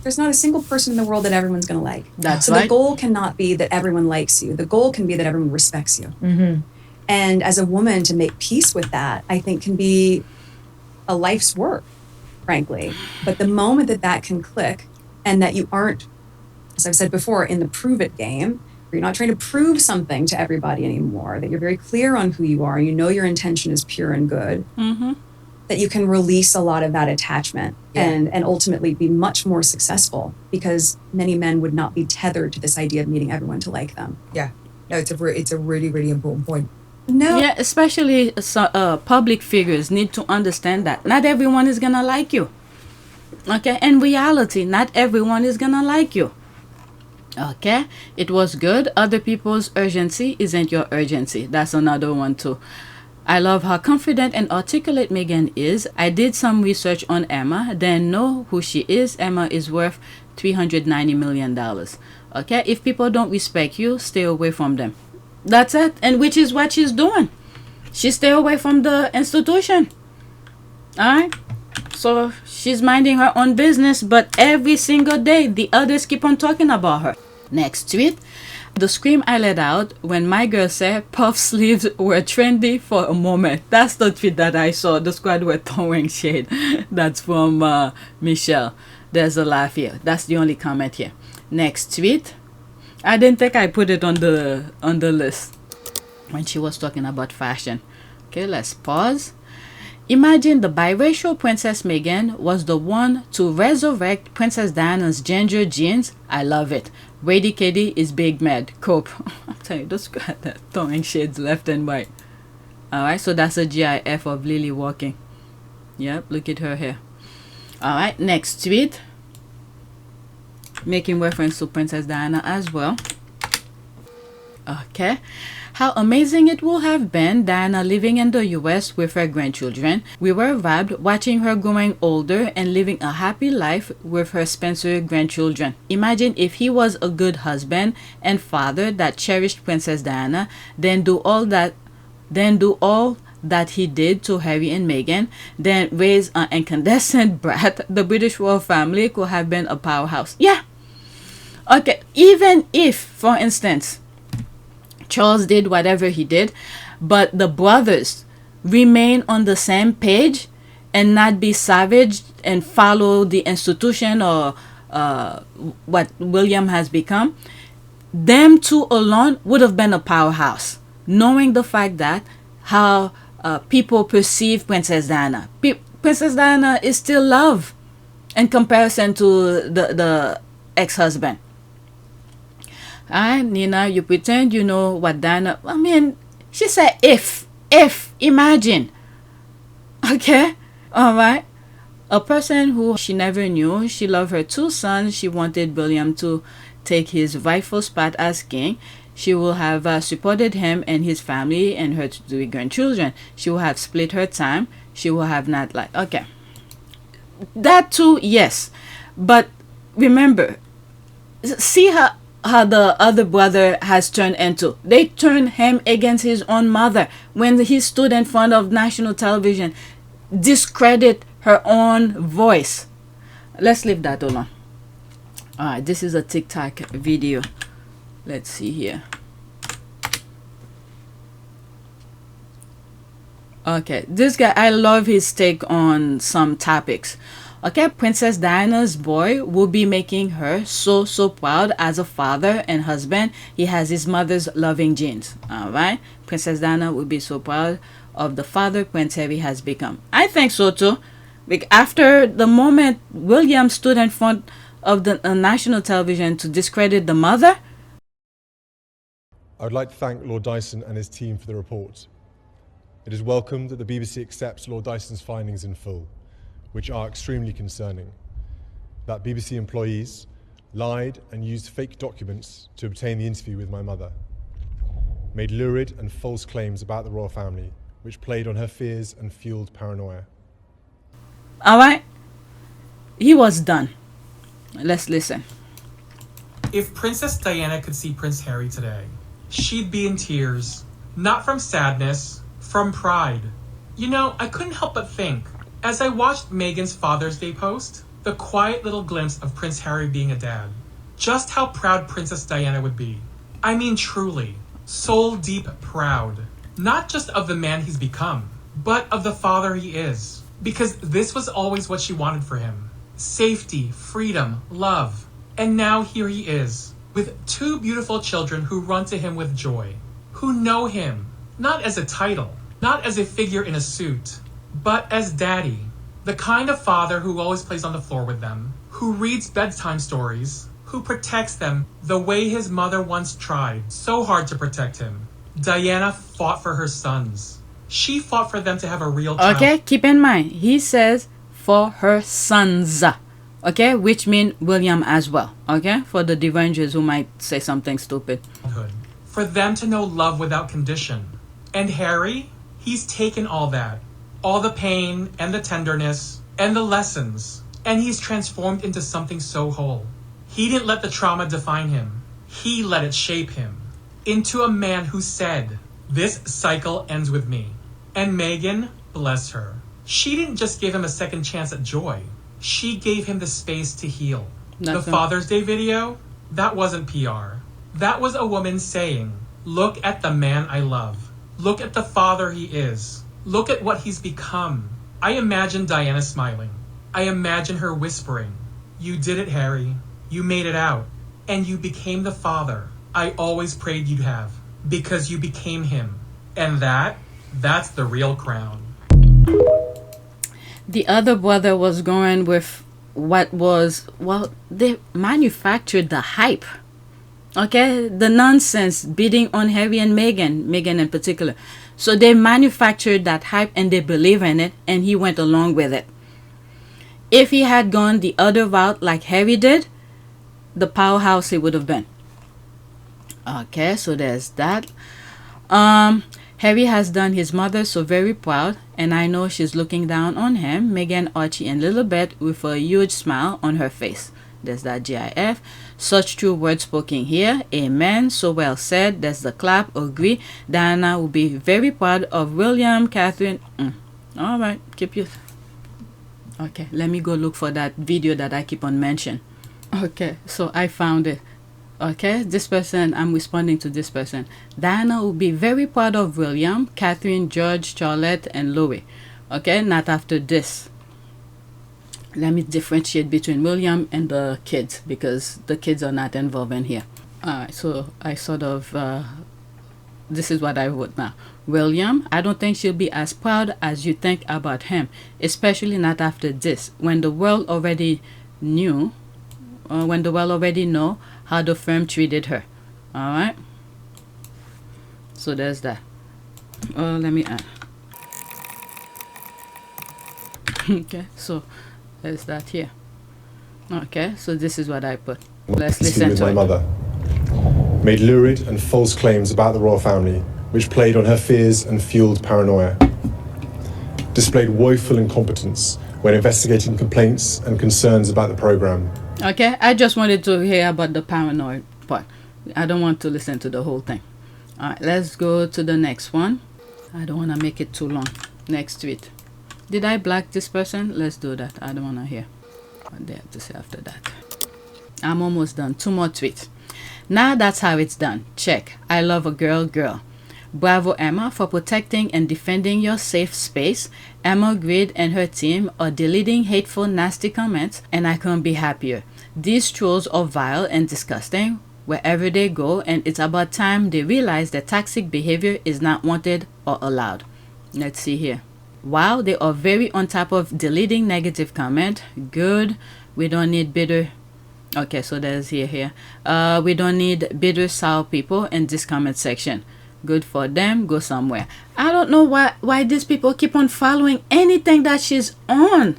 there's not a single person in the world that everyone's going to like. That's so right. The goal cannot be that everyone likes you. The goal can be that everyone respects you. Mm-hmm. And as a woman, to make peace with that, I think can be a life's work, frankly. But the moment that that can click, and that you aren't, as I've said before, in the prove it game, where you're not trying to prove something to everybody anymore, that you're very clear on who you are, you know your intention is pure and good, that you can release a lot of that attachment and ultimately be much more successful, because many men would not be tethered to this idea of needing everyone to like them. Yeah. No, it's a really, really important point. No. Yeah, especially public figures need to understand that not everyone is gonna like you. Okay, in reality, not everyone is gonna like you. Okay, it was good. Other people's urgency isn't your urgency. That's another one too. I love how confident and articulate Meghan is. I did some research on Emma, then know who she is. Emma is worth $390 million. Okay, if people don't respect you, stay away from them. That's it, and which is what she's doing. She stay away from the institution. Alright? So she's minding her own business, but every single day the others keep on talking about her. Next tweet. The scream I let out when my girl said puff sleeves were trendy for a moment. That's the tweet that I saw. The squad were throwing shade. That's from Michelle. There's a laugh here. That's the only comment here. Next tweet. I didn't think I put it on the list when she was talking about fashion. Okay, let's pause. Imagine the biracial Princess Meghan was the one to resurrect Princess Diana's ginger jeans. I love it. Brady Katie is big mad. Cope. I'm telling you, those guys are throwing shades left and right. Alright, so that's a GIF of Lily walking. Yep, look at her hair. Alright, next tweet. Making reference to Princess Diana as well. Okay. How amazing it would have been Diana living in the US with her grandchildren. We were vibed watching her growing older and living a happy life with her Spencer grandchildren. Imagine if he was a good husband and father that cherished Princess Diana, then do all that he did to Harry and Meghan, then raise an incandescent brat. The British royal family could have been a powerhouse. Yeah. Okay, even if, for instance, Charles did whatever he did, but the brothers remain on the same page and not be savage and follow the institution or what William has become, them two alone would have been a powerhouse, knowing the fact that how people perceive Princess Diana. Princess Diana is still love in comparison to the ex-husband. Alright, Nina, you pretend you know what Diana... I mean, she said if, imagine. Okay? Alright? A person who she never knew, she loved her two sons, she wanted William to take his rightful spot as king. She will have supported him and his family and her three grandchildren. She will have split her time. She will have not like... Okay. That too, yes. But remember, see how the other brother has turned into. They turned him against his own mother when he stood in front of national television, discredit her own voice. Let's leave that alone. Alright, this is a TikTok video. Let's see here. Okay, this guy, I love his take on some topics. Okay, Princess Diana's boy will be making her so proud as a father and husband. He has his mother's loving genes. Alright, Princess Diana will be so proud of the father Prince Harry has become. I think so too. Like after the moment William stood in front of the national television to discredit the mother. I would like to thank Lord Dyson and his team for the report. It is welcome that the BBC accepts Lord Dyson's findings in full, which are extremely concerning. That BBC employees lied and used fake documents to obtain the interview with my mother, made lurid and false claims about the royal family, which played on her fears and fueled paranoia. Alright, he was done. Let's listen. If Princess Diana could see Prince Harry today, she'd be in tears. Not from sadness, from pride. You know, I couldn't help but think, as I watched Meghan's Father's Day post, the quiet little glimpse of Prince Harry being a dad, just how proud Princess Diana would be. I mean truly, soul-deep proud. Not just of the man he's become, but of the father he is. Because this was always what she wanted for him. Safety, freedom, love. And now here he is, with two beautiful children who run to him with joy, who know him, not as a title, not as a figure in a suit, but as daddy, the kind of father who always plays on the floor with them, who reads bedtime stories, who protects them the way his mother once tried so hard to protect him. Diana fought for her sons. She fought for them to have a real child. Okay, keep in mind, he says for her sons. Okay, which mean William as well. Okay, for the derangers who might say something stupid. For them to know love without condition. And Harry, he's taken all that. All the pain and the tenderness and the lessons. And he's transformed into something so whole. He didn't let the trauma define him. He let it shape him. Into a man who said, "This cycle ends with me." And Meghan, bless her, she didn't just give him a second chance at joy. She gave him the space to heal. The Father's Day video, that wasn't PR. That was a woman saying, look at the man I love. Look at the father he is. Look at what he's become. I imagine Diana smiling. I imagine her whispering, you did it, Harry. You made it out. And you became the father I always prayed you'd have. Because you became him. And that's the real crown. The other brother was going with what was, well, they manufactured the hype. Okay, the nonsense beating on Harry and Meghan in particular. So they manufactured that hype and they believe in it, and he went along with it. If he had gone the other route like Harry did, the powerhouse he would have been. Okay, so there's that. Harry has done his mother so very proud, and I know she's looking down on him, Meghan, Archie, and Lilibet with a huge smile on her face. There's that GIF. Such true words spoken here. Amen. So well said. There's the clap. Agree. Diana will be very proud of William, Catherine. All right. Keep you. Okay. Let me go look for that video that I keep on mentioning. Okay. So I found it. Okay. This person, I'm responding to this person. Diana will be very proud of William, Catherine, George, Charlotte, and Louis. Okay. Not after this. Let me differentiate between William and the kids, because the kids are not involved in here. Alright, so I sort of, this is what I wrote now. William, I don't think she'll be as proud as you think about him, especially not after this, when the world already know how the firm treated her. Alright, so there's that. Let me add. Okay, so there's that here. Okay, so this is what I put. Let's listen to my it. mother made lurid and false claims about the royal family, which played on her fears and fueled paranoia. Displayed woeful incompetence when investigating complaints and concerns about the program. Okay, I just wanted to hear about the paranoid part. I don't want to listen to the whole thing. Alright, let's go to the next one. I don't want to make it too long. Next tweet. Did I block this person? Let's do that. I don't want to hear what they have to say after that. I'm almost done. 2 more tweets. Now that's how it's done. Check. I love a girl. Bravo, Emma, for protecting and defending your safe space. Emma Grede and her team are deleting hateful, nasty comments, and I couldn't be happier. These trolls are vile and disgusting wherever they go, and it's about time they realize that toxic behavior is not wanted or allowed. Let's see here. Wow, they are very on top of deleting negative comment. Good. We don't need bitter. Okay, so there's here. We don't need bitter, sour people in this comment section. Good for them. Go somewhere. I don't know why these people keep on following anything that she's on,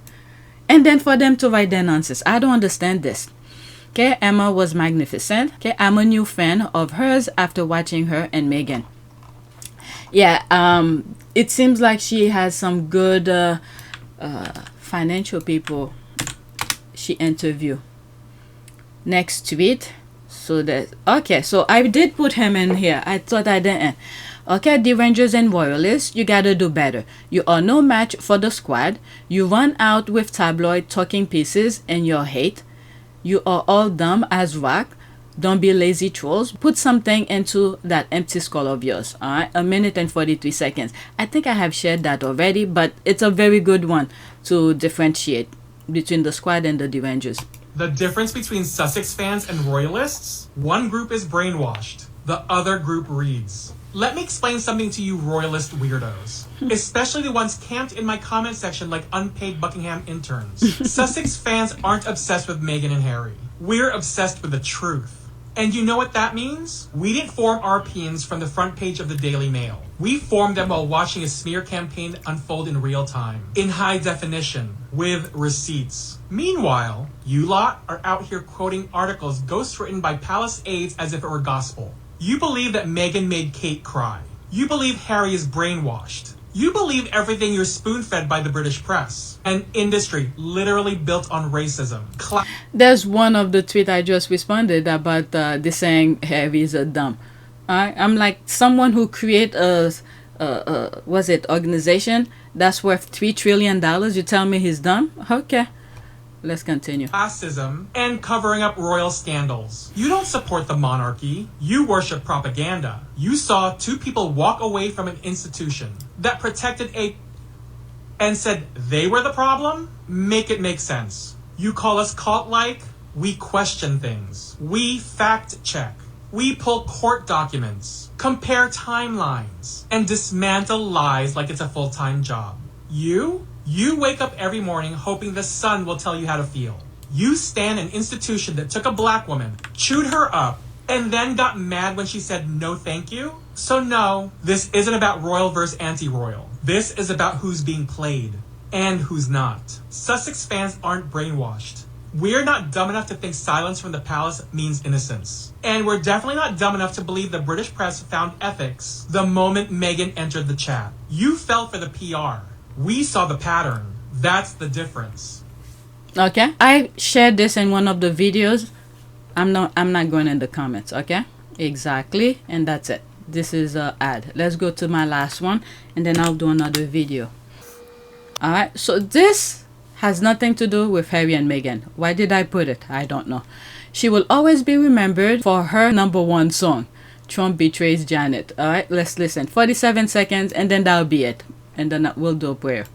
and then for them to write their nonsense. I don't understand this. Okay, Emma was magnificent. Okay, I'm a new fan of hers after watching her and Meghan. Yeah, it seems like she has some good financial people she interviewed. Next tweet. So that, okay, so I did put him in here. I thought I didn't. Okay, the Rangers and Royalists, you gotta do better. You are no match for the squad. You run out with tabloid talking pieces and your hate. You are all dumb as rock. Don't be lazy trolls. Put something into that empty skull of yours. Alright, 1 minute and 43 seconds. I think I have shared that already, but it's a very good one to differentiate between the squad and the Rangers. The difference between Sussex fans and royalists? One group is brainwashed, the other group reads. Let me explain something to you royalist weirdos, especially the ones camped in my comment section like unpaid Buckingham interns. Sussex fans aren't obsessed with Meghan and Harry. We're obsessed with the truth. And you know what that means? We didn't form our opinions from the front page of the Daily Mail. We formed them while watching a smear campaign unfold in real time, in high definition, with receipts. Meanwhile, you lot are out here quoting articles ghostwritten by palace aides as if it were gospel. You believe that Meghan made Kate cry. You believe Harry is brainwashed. You believe everything you're spoon-fed by the British press. An industry literally built on racism. There's one of the tweet I just responded about the saying Harry is a dumb. I'm like someone who create a was it organization that's worth $3 trillion? You tell me he's dumb? Okay, let's continue. Classism and covering up royal scandals. You don't support the monarchy. You worship propaganda. You saw two people walk away from an institution that protected and said they were the problem? Make it make sense. You call us cult-like? We question things. We fact-check. We pull court documents, compare timelines, and dismantle lies like it's a full-time job. You wake up every morning hoping the sun will tell you how to feel. You stand an institution that took a black woman, chewed her up, and then got mad when she said no thank you? So no, this isn't about royal versus anti-royal. This is about who's being played and who's not. Sussex fans aren't brainwashed. We're not dumb enough to think silence from the palace means innocence. And we're definitely not dumb enough to believe the British press found ethics the moment Meghan entered the chat. You fell for the PR. We saw the pattern. That's the difference. Okay, I shared this in one of the videos. I'm not going in the comments. Okay, exactly, and that's it. This is a ad. Let's go to my last one, and then I'll do another video. All right, so this has nothing to do with Harry and Meghan. Why did I put it? I don't know. She will always be remembered for her #1 song, Trump Betrays Janet. All right, let's listen. 47 seconds, and then that'll be it. And then we'll do a prayer.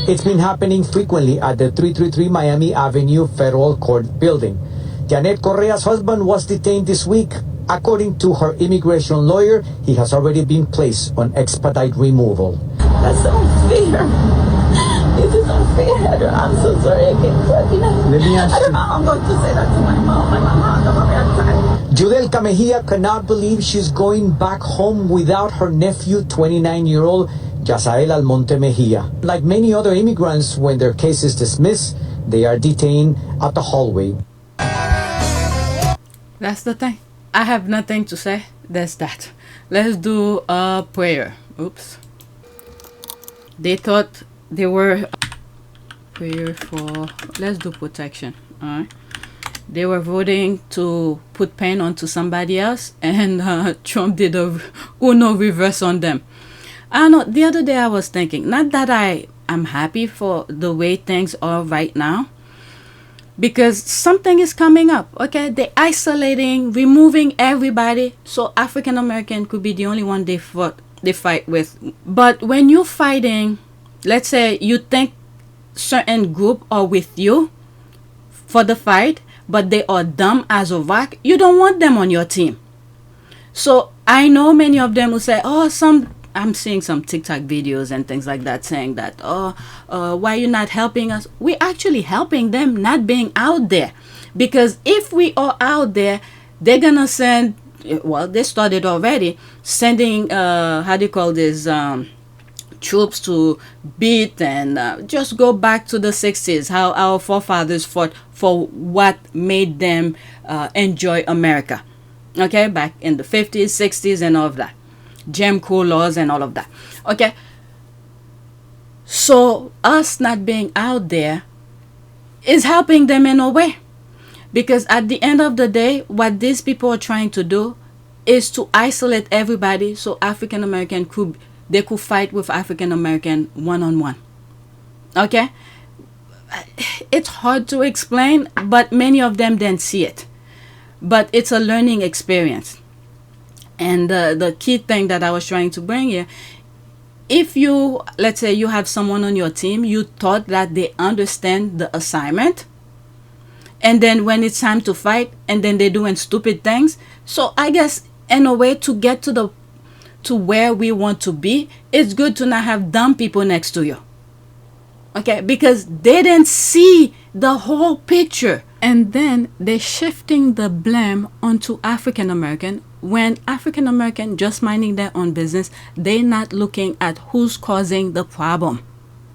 It's been happening frequently at the 333 Miami Avenue Federal Court building. Janet Correa's husband was detained this week. According to her immigration lawyer, he has already been placed on expedite removal. That's unfair. It is unfair. I'm so sorry I can't pregnant. Let me ask I don't you. know how I'm going to say that to my mom. My mom has a hard time. Judelka Mejia cannot believe she's going back home without her nephew, 29-year-old Yasael Almonte Mejia. Like many other immigrants, when their case is dismissed, they are detained at the hallway. That's the thing. I have nothing to say. That's that. Let's do a prayer. Oops. They thought they were prayer for, let's do protection. All right. They were voting to put pain onto somebody else, and Trump did a Uno reverse on them. I don't know. The other day I was thinking, not that I'm happy for the way things are right now, because something is coming up. Okay, they're isolating, removing everybody, so African American could be the only one they fight with. But when you're fighting, let's say you think certain group are with you for the fight, but they are dumb as a rock, you don't want them on your team. So I know many of them will say, oh, I'm seeing some TikTok videos and things like that saying that, why are you not helping us? We're actually helping them not being out there. Because if we are out there, they're going to send, well, they started already, sending, how do you call this, troops to beat and just go back to the 60s, how our forefathers fought for what made them enjoy America. Okay, back in the 50s, 60s and all of that. Jim Crow laws and all of that. Okay, so us not being out there is helping them in a way, because at the end of the day, what these people are trying to do is to isolate everybody, so African American could fight with African American one-on-one. Okay, it's hard to explain, but many of them didn't see it, but it's a learning experience. And the key thing that I was trying to bring here, if you, let's say you have someone on your team, you thought that they understand the assignment, and then when it's time to fight, and then they're doing stupid things. So I guess in a way to get to where we want to be, it's good to not have dumb people next to you. Okay, because they didn't see the whole picture. And then they're shifting the blame onto African American, when African American just minding their own business. They're not looking at who's causing the problem.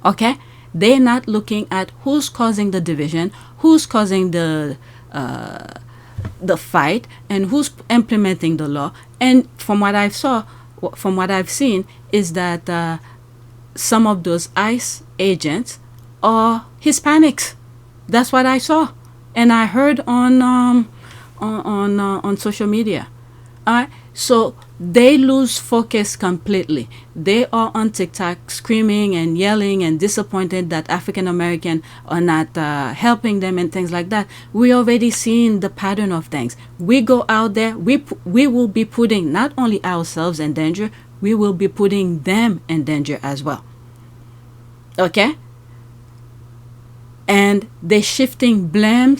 Okay, they're not looking at who's causing the division, who's causing the fight, and who's implementing the law. And from what I've seen is that some of those ICE agents are Hispanics. That's what I saw, and I heard on social media. All right, so they lose focus completely. They are on TikTok screaming and yelling and disappointed that African American are not helping them and things like that. We already seen the pattern of things. We go out there, we will be putting not only ourselves in danger, we will be putting them in danger as well. Okay? And they're shifting blame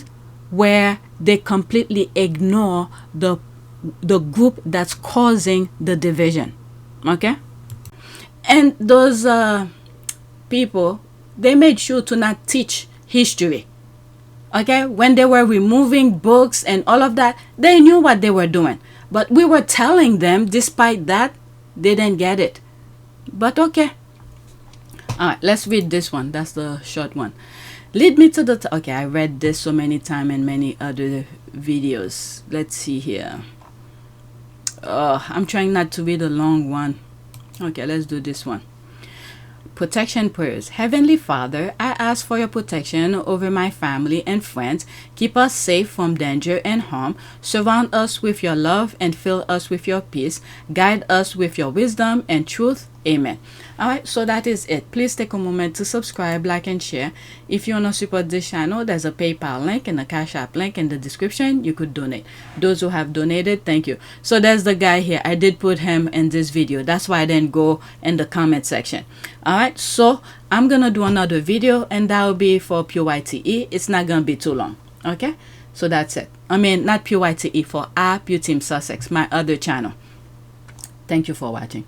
where they completely ignore the group that's causing the division. Okay? And those people, they made sure to not teach history. Okay? When they were removing books and all of that, they knew what they were doing. But we were telling them, despite that, they didn't get it. But okay. Alright, let's read this one. That's the short one. Lead me to the... okay, I read this so many times in many other videos. Let's see here. I'm trying not to read a long one. Okay, let's do this one. Protection prayers. Heavenly Father, I ask for your protection over my family and friends. Keep us safe from danger and harm. Surround us with your love and fill us with your peace. Guide us with your wisdom and truth. Amen. Alright, so that is it. Please take a moment to subscribe, like, and share. If you want to support this channel, there's a PayPal link and a Cash App link in the description. You could donate. Those who have donated, thank you. So there's the guy here. I did put him in this video. That's why I didn't go in the comment section. Alright, so I'm gonna do another video, and that will be for PYTE. It's not gonna be too long. Okay, so that's it. I mean, not PYTE, for PYTE Sussex, my other channel. Thank you for watching.